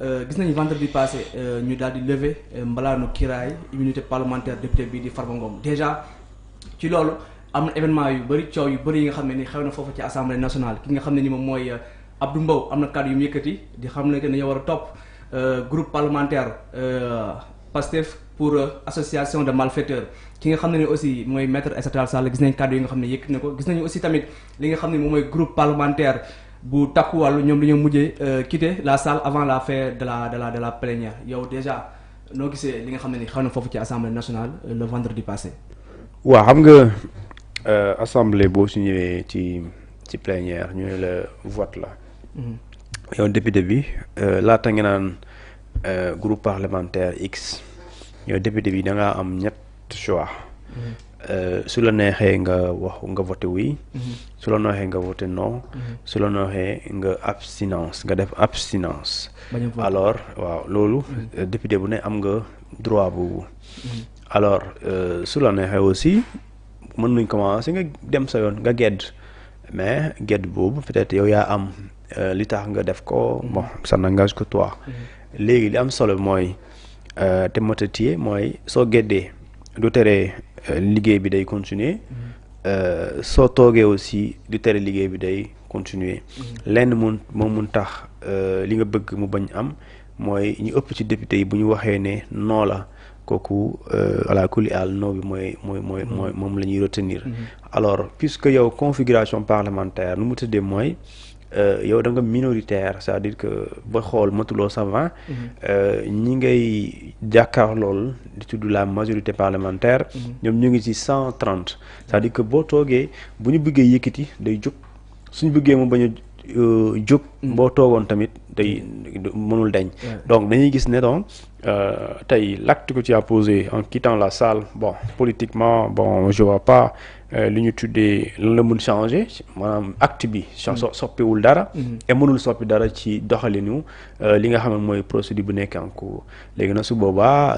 gis nañu vendredi passé ñu daal di lever mbalaanu kiraay immunité parlementaire député bii di Farba Ngom déjà ci loolu am na événement yu bëri coow yu bëri yi nga xam ne ni xew na foofu ci assemblée nationale ki nga xam ne ni moom mooy Abdou Mbow am na kàddu yu mu yëkkati di xam ne que dañoo war a topp groupe parlementaire Pastef pour association de malfaiteurs ki nga xam ne ni aussi mooy maître Aïssata Tall Sall gis nañ kàddu yi nga xam ne yëkkati na ko gis nañu aussi tamit li nga xam ne moom mooy groupe parlementaire bu takku wàllu ñoom dañoo mujjee quitter la salle avant la fin de la plénière yow déjà noo gisee li nga xam ne ni xew na foofu ci assemblée nationale le vendredi passé. waaw xam nga assemblée boo su ñëwee ci plénière ñu ne la vote la. yow député bi laata nga naan groupe parlementaire X yow député bi da ngaa am ñett choix. su la neexee nga voté oui. su la neexee nga voté non. su la neexee nga abstinence nga def abstinence. alors waaw loolu. député bu ne am nga droit boobu. alors su la neexee aussi mën nañ commencer nga dem sa yoon nga gedd mais gedd boobu peut-être yow yaa am li tax nga def ko bon ça n'engage que toi. léegi li am solo mooy te motatier mooy soo geddee du tere liggéey bi day continuer soo toogee aussi du tere liggéey bi day continuer lenn mun tax li nga bëgg mu bañ am mooy ñu ëpp ci député yi bu ñu waxee ne non la kooku ala kulli àll non bi mooy moom la ñuy retenir. alors puisque yow configuration parlementaire nu mu tëddee mooy yow da nga minoritaire c'est-à-dire que ba xool matuloo ça va ñi ngay jàkkaar lool di tudd la majorité parlementaire ñoom ñu ngi ci 130 c'est-à-dire que boo toogee bu ñu bëggee yëkkati day jóg suñu bëggee mu bañ a jóg boo toogoon tamit day mënul dañ donc dañuy gis ne donc tey l'acte que tu as posé en quittant la salle bon politiquement bon je vois pas li ñu tuddee lan la mun changer maanaam acte bi soppiwul dara et mënul soppi dara ci doxalinu li nga xam ne mooy procédure bu nekk en cours léegi nag su boobaa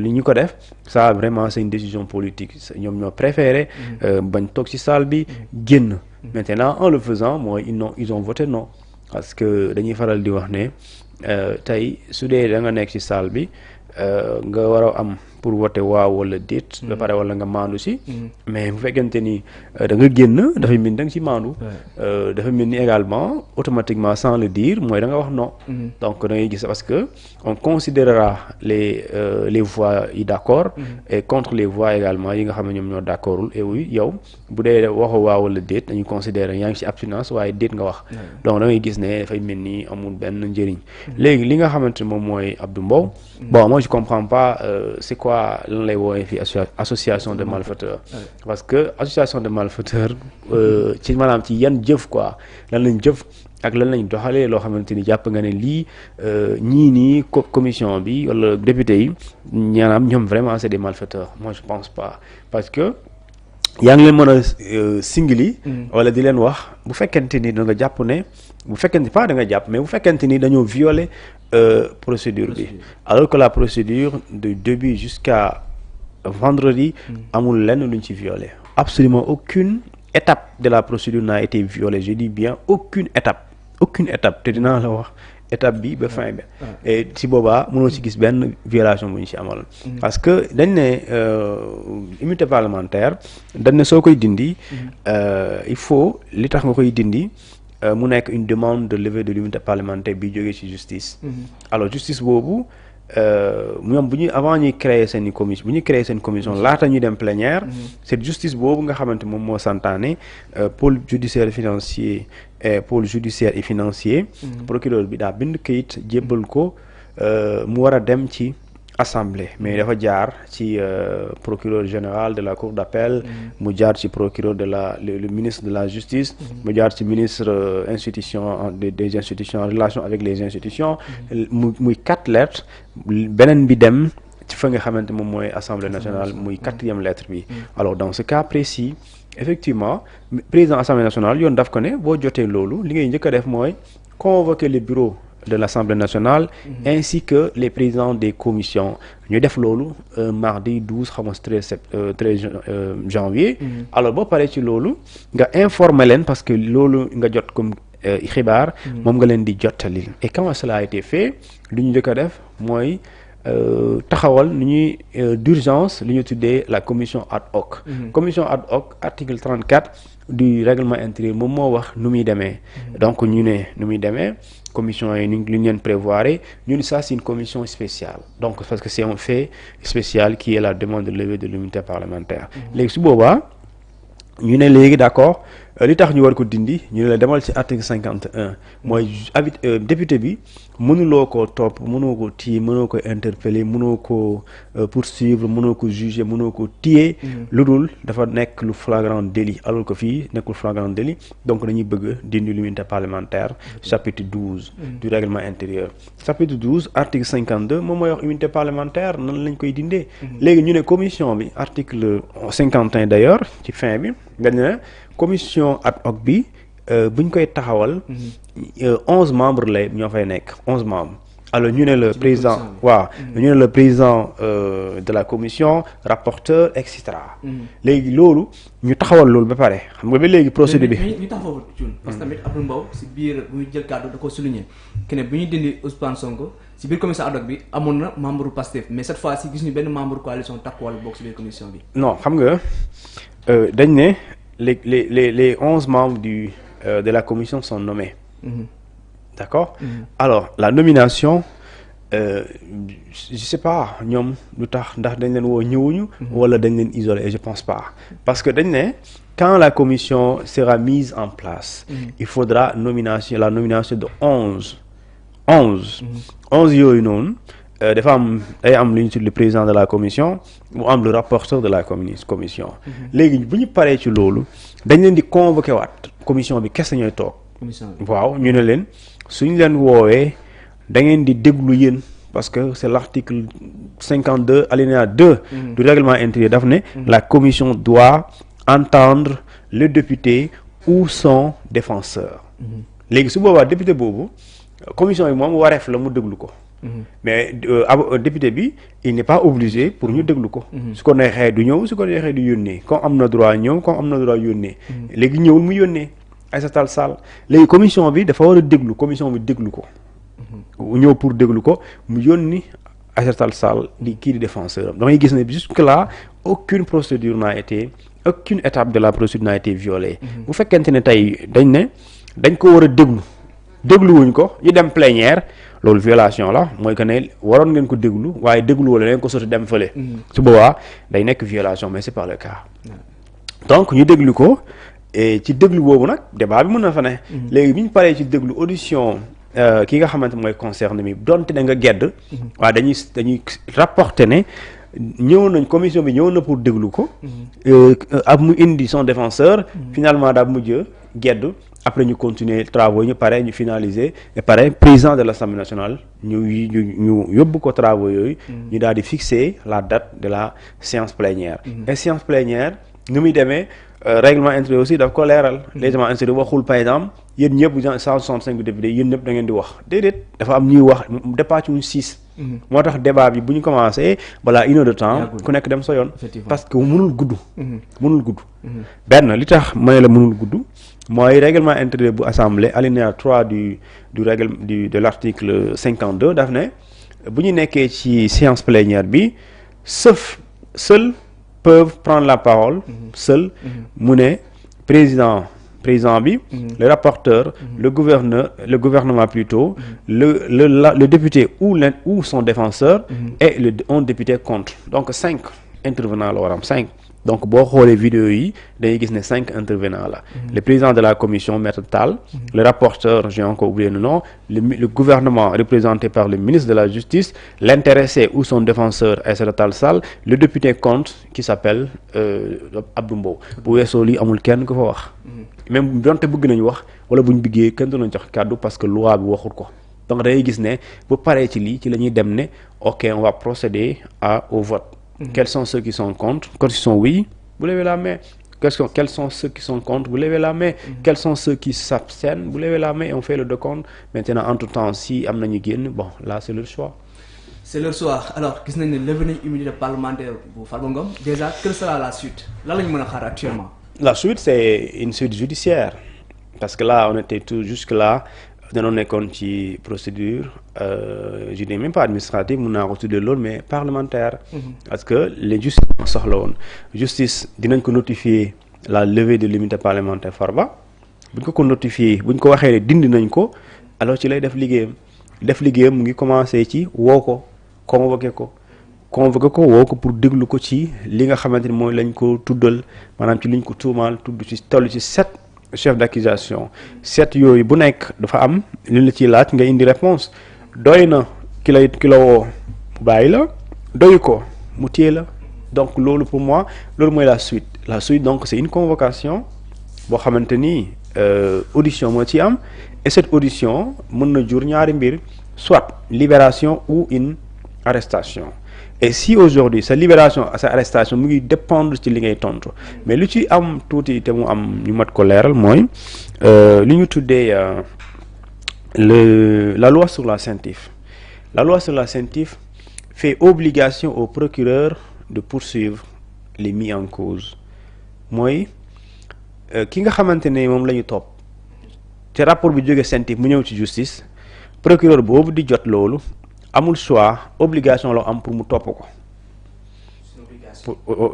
li ñu ko def ça vraiment c'est une décision politique ñoom ñoo préféré bañ toog ci salle bi génn maintenant en le faisant mooy ils ont voté non parce que dañuy faral di wax ne tey su dee da nga nekk ci salle bi nga war a am pour voter waaw wala déet ba pare wala nga maandu si mais bu fekkente ni da nga génn dafay mel ni da nga ci maandu dafa mel ni également automatiquement sans le dire mooy da nga wax non donc da ngay gis parce que on considérera les voix yi d'accord et contre les voix également yi nga xam ne ñoom ñoo d'accordul et oui yow bu dee waxo waaw wala déet dañuy considérer yaa ngi ci abstinence waaye déet nga wax donc da ngay gis ne dafay mel ni amul benn njëriñ léegi li nga xamante ne moom mooy Abdou Mbow bon moi je comprends pas c'est quoi lan lay woowee fii association de malfaiteurs parce que association de malfaiteurs ci maanaam ci yan jëf quoi lan lañ jëf ak lan lañ doxalee loo xamante ni jàpp nga ne lii ñii nii commission bi wala député yi ñaanaam ñoom vraiment c'est des malfaiteurs moi je pense pas parce que yaa ngi leen mën a singili wala di leen wax bu fekkente ni da nga jàpp ne bu fekkente pas da nga jàpp mais bu fekkente ni dañoo violer procédure bi alors que la procédure de début jusqu'à vendredi amul lenn luñ ci violé absolument aucune étape de la procédure n'a été violée je dis bien aucune étape te dinaa la wax étape bi ba fin bi et si boobaa mënoo ci gis benn violation bu ñu ci amal parce que dañ ne immunité parlementaire dañ ne soo koy dindi il faut li tax nga koy dindi mu nekk une demande de levée de l'immunité parlementaire bi jógee ci justice alors justice boobu ñoom bu ñuy avant ñuy créer seen commission bu ñuy créer seen commission laata ñuy dem plénière cette justice boobu nga xamante moom moo santaane pôle judiciaire financier et pôle judiciaire et financier procureur bi daa bind kayit jébbal ko mu war a dem ci assemblée mais dafa jaar ci procureur général de la cour d'appel mu jaar ci procureur de le ministre de la justice mu jaar ci ministre institution des institutions en relation avec les institutions muy 4 lettres beneen bi dem ci fa nga xamante moom mooy assemblée nationale muy 4e lettre bi alors dans ce cas précis effectivement président assemblée nationale yoon daf ko ne boo jotee loolu li ngay njëkk a def mooy convoquer le bureau de l'Assemblée nationale ainsi que les présidents des commissions ñu def loolu mardi 12 xam nga 13 janvier alors boo paree ci loolu nga informer leen parce que loolu nga jot comme xibaar moom nga leen di jottali. Et comment cela a été fait lu ñu njëkk a def mooy taxawal nu ñuy d'urgence lu ñu tuddee la commission ad hoc. Commission ad hoc article 34 du règlement intérieur moom moo wax nu muy demee. Donc ñu ne nu muy demee commission yi ni lu ñu leen prévoir ñu ne ça c'est une commission spéciale donc parce que c'est un fait spécial qui est la demande de levée de l'immunité parlementaire. Léegi su boobaa ñu ne léegi d'accord li tax ñu war ko dindi ñu ne la demal ci article 51 mooy député bi mënuloo ko topp mënoo ko téye mënoo ko interpeller mënoo ko poursuivre mënoo ko juger mënoo ko téye lu dul dafa nekk lu flagrant délit alors que fii nekkul flagrant délit donc dañuy bëgg dindi l'immunité parlementaire chapitre 12 du règlement intérieur. Chapitre 12 article 52 moom mooy wax immunité parlementaire nan lañ koy dindee. Léegi ñu ne commission bi article 51 d'ailleurs ci fin bi dañ ne commission ad hoc bi buñ koy taxawal 11 membres lay ñoo fay nekk 11 membres. Alors ñu ne le président waaw ñu ne le président de la commission rapporteur et cetera. Léegi loolu ñu taxawal loolu ba pare xam nga ba léegi procédure bi. ñu tax foofu Thioune parce que tamit Abdou Mbow si biir bu ñu jël kàddu da ko souligner que ne bu ñuy dindi Ousmane Sonko si biir commission ad hoc bi amoon na membre Pastef mais cette fois ci gis ñu benn membre coalition Takku Wallu bokk si biir commission bi. Non xam nga dañ ne les 11 membres de la commission sont nommés. D'accord. Alors la nomination je sais pas ñoom lu tax ndax dañ leen woo ñëwuñu wala dañ leen isolé je pense pas parce que dañ ne quand la commission sera mise en place il faudra la nomination de 11 yooyu noonu dafa am day am lu ñu tudd le président de la commission mu am le rapporteur de la commission léegi bu ñu paree ci loolu dañ leen di convoqué waat commission bi kese ñooy toog waaw ñu ne leen suñ leen woowee da ngeen di déglu yéen parce que c'est l'article 52 alinéa 2 du règlement intérieur daf ne la commission doit entendre le député ou son défenseur léegi su boobaa député boobu commission bi moom wareef la mu déglu ko mais député bi il n'est pas obligé pour ñu déglu ko su ko neexee du ñëw su ko neexee du yónnee comme am na droit ñëw comme am na droit yónnee léegi ñëwul mu yónnee Aïssata Tall Sall léegi commission bi dafa war a déglu commission bi déglu ko ñëw pour déglu ko mu yónni Aïssata Tall Sall di kii di défenseur am damay gis ne jusque là aucune étape de la procédure n'a été violée bu fekkente ne tey dañ ko war a dégluwuñ ko ñu dem plénière loolu violation la mooy que ne waroon ngeen ko déglu waaye déglu wala leen ko sotti dem fële su boobaa day nekk violation mais c'est pas le cas donc ñu déglu ko et ci déglu boobu nag débat bi mën na fa ne léegi bi ñu paree ci déglu audition ki nga xamante mooy concerné mi donte da nga gedd waaye dañuy rapporter ne ñëw nañ commission bi ñëw na pour déglu ko ab mu indi son défenseur finalement daa mujj gedd après ñu continuer travaux ñu pare ñu finaliser et pare président de l'Assemblée nationale ñu yóbbu ko travaux yooyu ñu daal di fixer la date de la séance plénière et séance plénière nu muy demee règlement intérieur aussi daf ko leeral règlement intérieur waxul par exemple yéen ñëpp 165 députés yéen ñëpp da ngeen di wax déedéet dafa am ñuy wax dépassé wuñ 6 moo tax débat bi bu ñu commencé balaa 1 heure de temps ku nekk dem sa yoon parce que mënul gudd benn li tax ma ne la mënul gudd mooy règlement intérieur bu assemblée alinéa 3 du règlement de l'article 52 daf ne bu ñu nekkee ci séance plénière bi seuls peuvent prendre la parole mu ne président bi le rapporteur le gouvernement plutôt le député ou son défenseur et un député contre donc 5 intervenants la war am 5 donc boo xoolee vidéo yi dañuy gis ne 5 intervenants la le président de la commission Maître Tall le rapporteur j'ai encore oublié le nom le gouvernement représenté par le ministre de la justice l'intéressé ou son défenseur Aïssata Tall Sall le député contre qui s'appelle Abdou Mbow bu weesoo lii amul kenn ku fa wax même donte bëgg nañu wax wala buñ bëggee kenn du nañ jox kàddu parce que loi bi waxul ko donc dañuy gis ne bu paree ci lii ci la ñuy dem ne ok on va procéder au vote quels sont ceux qui sont contre quand ils sont oui vous levez la main quels sont ceux qui sont contre vous levez la main quels sont ceux qui s'abstiennent vous levez la main et on fait le décompte maintenant entre temps si am nañu génn bon là c'est leur choix alors gis nañ ne levé nañ immunité parlementaire bu Farba Ngom déjà quelle sera la suite lan la ñu mën a xaar actuellement la suite c'est une suite judiciaire parce que là on était tout jusque là dañoo nekkoon ci procédure je dis même pas administrative mun naa ko tuddee loolu mais parlementaire. Parce que les justice soxla woon justice dinañ ko notifier la levée de l'immunité parlementaire Farba bu ñu ko notifier bu ñu ko waxee dindi nañ ko alors ci lay def liggéeyam mu ngi commencé ci woo ko convoqué ko woo ko pour déglu ko ci li nga xamante ni mooy lañ ko tuddal maanaam ci liñ ko tuumaal tudd ci toll ci 7 chefs d'accusation 7 yooyu bu nekk dafa am li la ciy laaj nga indi réponse doy na ki la woo bàyyi la doy ko mu téye la donc loolu pour moi loolu mooy la suite donc c'est une convocation boo xamante ni audition moo ci am et cette audition mën na jur ñaari mbir soit libération ou une arrestation et si aujourd'hui sa libération sa arrestation mu ngi dépendre ci li ngay tontu mais lu ci am tuuti te mu am ñu mat ko leeral mooy li ñu tuddee la loi sur la CENTIF fait obligation au procureur de poursuivre les mis en cause mooy ki nga xamante ne moom la ñu topp te rapport bi jógee CENTIF mu ñëw ci justice procureur boobu di jot loolu amul choix obligation la am pour mu topp ko.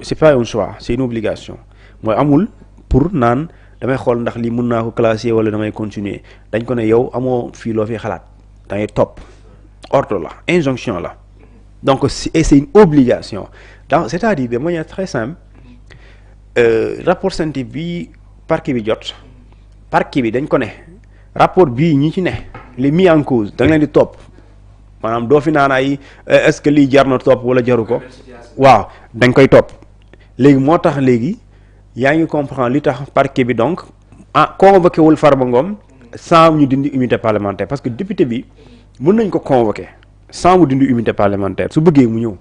C'est pas un choix c'est une obligation mooy amul pour naan damay xool ndax lii mën naa ko classer wala damay continuer dañ ko ne yow amoo fii loo fi xalaat da ngay topp ordre la injonction la donc c'est une obligation donc c'est-à-dire de manière très simple rapport CENTIF bi parquet bi jot parquet bi dañ ko ne rapport bii ñi ci ne les mis en cause da nga leen di topp maanaam doo fi naan ay est-ce que lii jar na topp wala jaru ko waaw dañ koy topp léegi moo tax léegi yaa ngi comprendre li tax parquet bi donc convoqué wul Farba Ngom sans ñu dindi immunité parlementaire parce que député bi mën nañ ko convoqué sans mu dindi immunité parlementaire su bëggee mu ñëw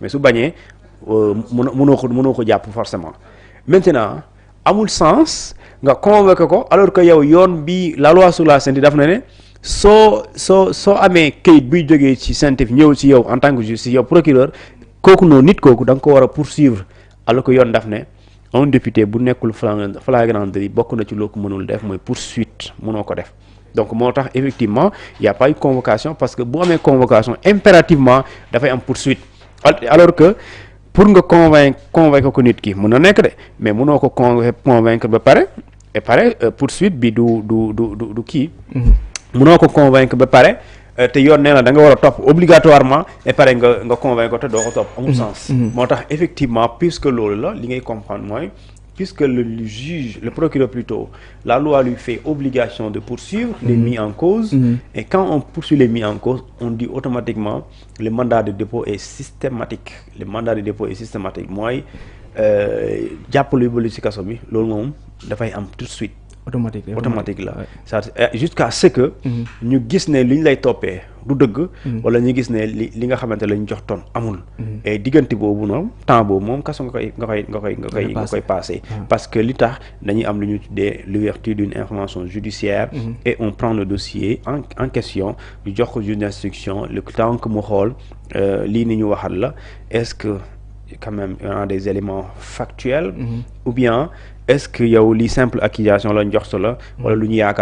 mais su bañee mënoo ko jàpp forcément maintenant amul sens nga convoqué ko alors que yow yoon bi la loi sur la CENTIF daf na ne soo amee kayit buy jógee ci CENTIF ñëw ci yow en tant que justice yow procureur kooku noonu nit kooku da nga ko war a poursuivre alors que yoon daf ne un député bu nekkul flagrant délit bokk na ci loo ko mënul def mooy poursuite mënoo ko def donc moo tax effectivement y a pas eu convocation parce que bu amee convocation impérativement dafay am poursuite alors que pour nga convaincre ko nit ki mën na nekk de mais mënoo ko convaincre ba pare et pare poursuite bi du kii mënoo ko convaincre ba pare te yoon nee na da nga war a topp obligatoirement et pare nga convaincre ko te doo ko topp amul sens moo tax effectivement puisque loolu la li ngay comprendre mooy puisque le juge le procureur plutôt la loi lui fait obligation de poursuivre les mis en cause et quand on poursuit les mis en cause on dit automatiquement le mandat de dépôt est systématique mooy jàppale ba ci kaso bi loolu moom dafay am tout de suite automatique la ça jusqu'à ce que ñu gis ne li ñu lay toppee du dëgg wala ñu gis ne li nga xamante lañ jox toon amul et diggante boobu noonu temps boobu moom kaso nga koy passé parce que li tax dañuy am lu ñu tuddee l'ouverture d'une information judiciaire et on prend le dossier en question ñu jox ko juge d'instruction le temps que mu xool lii ni ñu waxal la est-ce que quand même il y a des éléments factuels ou bien est-ce que yow li simple accusation lañ jox la wala lu ñu yaakaar